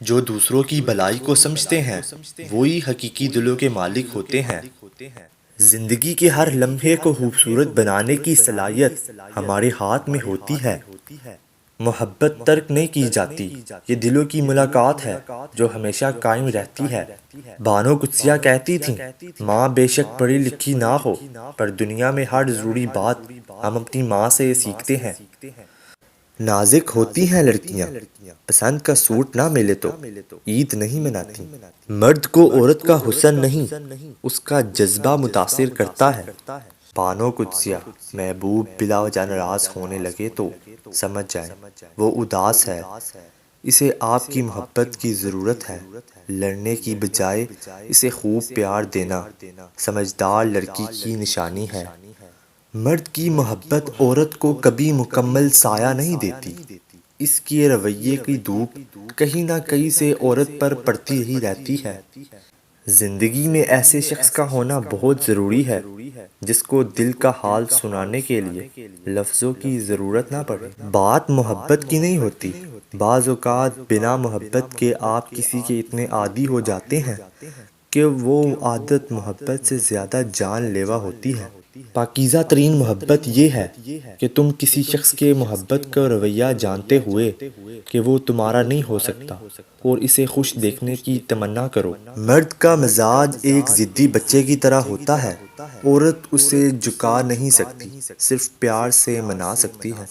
جو دوسروں کی بھلائی کو سمجھتے ہیں وہی حقیقی دلوں کے مالک ہوتے ہیں۔ زندگی کے ہر لمحے کو خوبصورت بنانے کی صلاحیت ہمارے ہاتھ میں ہوتی ہے۔ محبت ترک نہیں کی جاتی، یہ دلوں کی ملاقات ہے جو ہمیشہ قائم رہتی ہے۔ بانو قدسیہ کہتی تھیں، ماں بے شک پڑھی لکھی نہ ہو، پر دنیا میں ہر ضروری بات ہم اپنی ماں سے سیکھتے ہیں۔ نازک ہوتی ہیں لڑکیاں، پسند کا سوٹ نہ ملے تو عید نہیں مناتی۔ مرد کو عورت کا حسن نہیں، اس کا جذبہ متاثر کرتا ہے۔ بانو قدسیہ، محبوب بلا وجہ ناراض ہونے لگے تو سمجھ جائیں وہ اداس ہے، اسے آپ کی محبت کی ضرورت ہے۔ لڑنے کی بجائے اسے خوب پیار دینا سمجھدار لڑکی کی نشانی ہے۔ مرد کی محبت عورت کو کبھی مکمل سایہ نہیں دیتی، اس کے رویے کی دھوپ کہیں نہ کہیں سے عورت پر پڑتی ہی رہتی ہے۔ زندگی میں ایسے شخص کا ہونا بہت ضروری ہے جس کو دل کا حال سنانے کے لیے لفظوں کی ضرورت نہ پڑے۔ بات محبت کی نہیں ہوتی، بعض اوقات بنا محبت کے آپ کسی کے اتنے عادی ہو جاتے ہیں کہ وہ عادت محبت سے زیادہ جان لیوا ہوتی ہے۔ پاکیزہ ترین محبت یہ ہے کہ تم کسی شخص کے محبت کا رویہ جانتے ہوئے کہ وہ تمہارا نہیں ہو سکتا اور اسے خوش دیکھنے کی تمنا کرو۔ مرد کا مزاج ایک ضدی بچے کی طرح ہوتا ہے، عورت اسے جھکا نہیں سکتی، صرف پیار سے منا سکتی ہے۔